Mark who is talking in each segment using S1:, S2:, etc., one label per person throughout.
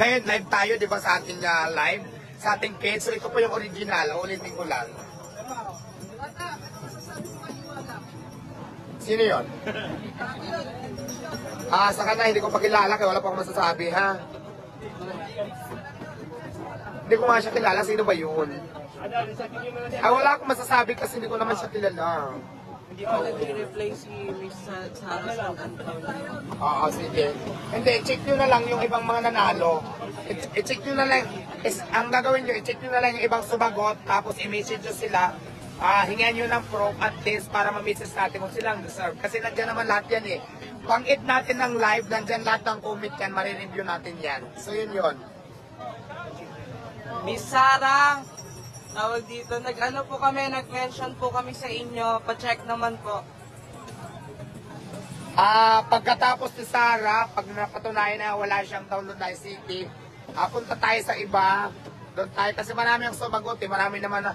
S1: ngayon live tayo, di ba, sa ating live, sa ating page. So ito po yung original, ulitin ko lang. Sino yun? Sa kanya, hindi ko pa kilala, kaya wala pa akong masasabi, ha? Hindi ko nga siya kilala, sino ba yun? Wala akong masasabi kasi hindi ko naman siya kilala.
S2: Hindi ko nag-reply si Miss Sarah sa Antonio.
S1: Oo, sige. Hindi, check nyo na lang yung ibang mga nanalo. I-check nyo na lang. Ang gagawin nyo, i-check nyo na lang yung ibang sumagot, tapos i-message nyo sila. Hingan nyo ng proof at least para ma-message natin kung silang deserve. Kasi nandiyan naman lahat yan eh. Pang-it natin ng live, nandiyan lahat ng comment yan, marireview natin yan. So yun.
S2: Miss Sarah, tawag dito, nag-ano po kami, nag-mention po kami sa inyo, pa-check naman po.
S1: Pagkatapos ni Sarah, pag napatunayan na wala siyang download na ICT, punta tayo sa iba, doon tayo, kasi marami ang sumagot eh, marami naman na,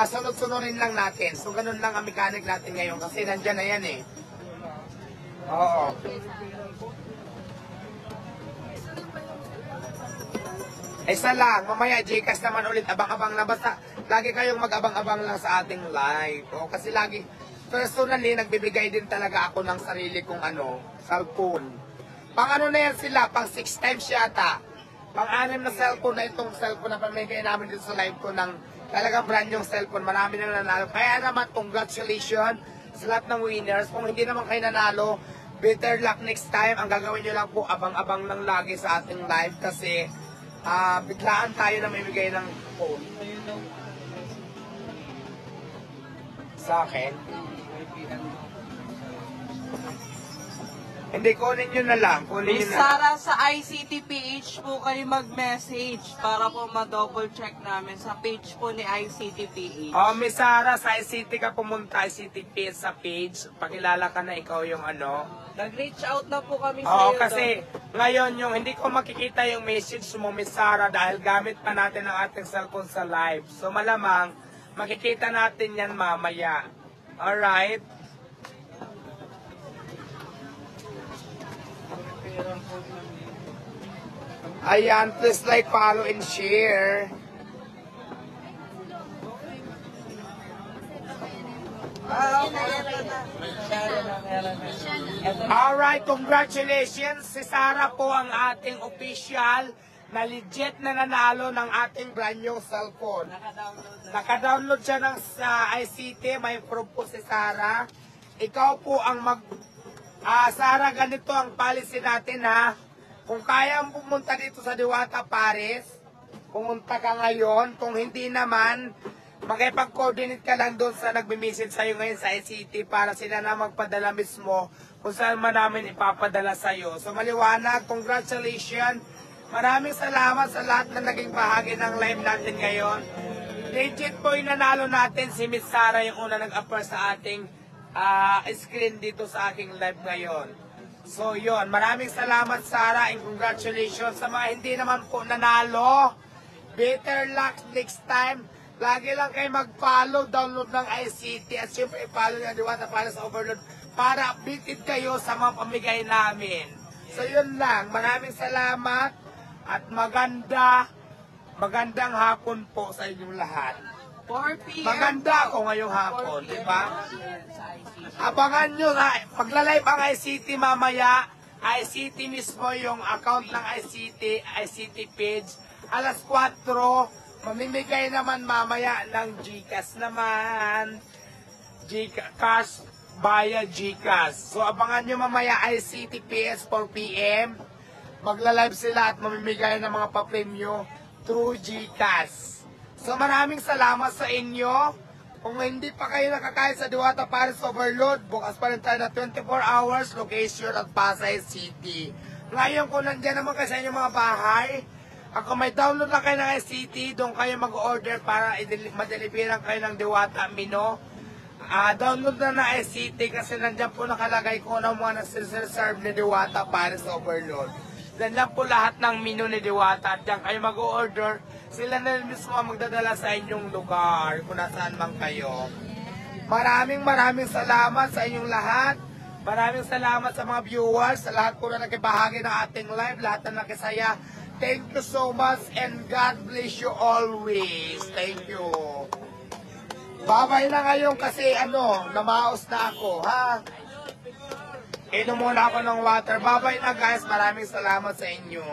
S1: sunod-sunurin lang natin. So ganun lang ang mechanic natin ngayon, kasi nandyan na yan eh. Oo. Isa lang, mamaya Gcash naman ulit, abang-abang na, basta lagi kayong mag-abang-abang lang sa ating live. Kasi lagi, personally, nagbibigay din talaga ako ng sarili kong cellphone. Pang ano na yan sila, pang 6 times yata. Pang 6 na cellphone na itong cellphone na pamigay namin dito sa live ko ng talagang brand yung cellphone. Marami na nanalo. Kaya naman, congratulations sa lahat ng winners. Kung hindi naman kayo nanalo, better luck next time. Ang gagawin nyo lang po, abang-abang lang lagi sa ating live kasi biglaan tayo na may bigay ng phone. Sa akin? Hindi, kunin nyo na lang.
S2: Miss Sarah, sa ICTPH po kayo mag-message para po ma-double check namin sa page po ni ICTPH.
S1: Miss Sarah, sa ICT ka pumunta, ICTPH sa page. Pakilala ka na ikaw yung
S2: Nag-reach out na po kami sa iyo.
S1: Kasi ngayon yung hindi ko makikita yung message mo, Miss Sarah, dahil gamit pa natin ang ating cellphone sa live. So malamang, makikita natin yan mamaya. Alright? Ayan, please like, follow, and share. Alright, congratulations. Si Sarah po ang ating official na legit na nanalo ng ating brand new cellphone. Naka-download siya ng ICT, may proof po si Sarah. Ikaw po ang Sarah, ganito ang policy natin ha. Kung kaya mo pumunta dito sa Diwata Paris, pumunta ka ngayon. Kung hindi naman, makipag-coordinate ka lang doon sa nagme-message sa'yo ngayon sa ICT para sila na magpadala mismo kung saan man namin ipapadala sa'yo. So maliwanag, congratulations. Maraming salamat sa lahat na naging bahagi ng live natin ngayon. Legit po yung nanalo natin, si Miss Sarah yung una nag-appear sa ating screen dito sa aking live ngayon. So yon, maraming salamat Sarah and congratulations sa mga hindi naman po nanalo. Better luck next time. Lagi lang kayo mag-follow, download ng ICT at syempre i-follow nyo Diwata Paris Overload para updated kayo sa mga pamigay namin. So yun lang, maraming salamat at magandang hapon po sa inyong lahat.
S2: 4 p.m.
S1: Maganda ako ngayong hapon, di ba? Abangan nyo na, magla-live ang ICT mamaya. ICT mismo yung account ng ICT page. Alas 4, mamimigay naman mamaya ng Gcash naman. Cash via Gcash. So abangan nyo mamaya ICT PS 4 p.m. Magla-live sila at mamimigay ng mga pa-premyo through Gcash. So maraming salamat sa inyo. Kung hindi pa kayo nakakain sa Diwata Paris Overload, bukas pa rin tayo na 24 hours location at Pasay City. Ngayon kung nandiyan naman kayo sa inyong mga bahay, kung may download na kayo ng ICT, doon kayo mag-order para madeliveran kayo ng Diwata Mino. Download na ng ICT kasi nandiyan po nakalagay ko ng mga nasiserve ni Diwata Paris Overload. Nandiyan po lahat ng menu ni Diwata at diyan kayo mag-order. Sila na mismo ang magdadala sa inyong lugar kung nasaan man kayo. Maraming salamat sa inyong lahat. Maraming salamat sa mga viewers, sa lahat po na nakibahagi ng ating live, lahat na nakisaya. Thank you so much and God bless you always. Thank you. Babay na ngayon kasi namaos na ako, ha? Inom muna ako ng water. Babay na guys, maraming salamat sa inyo.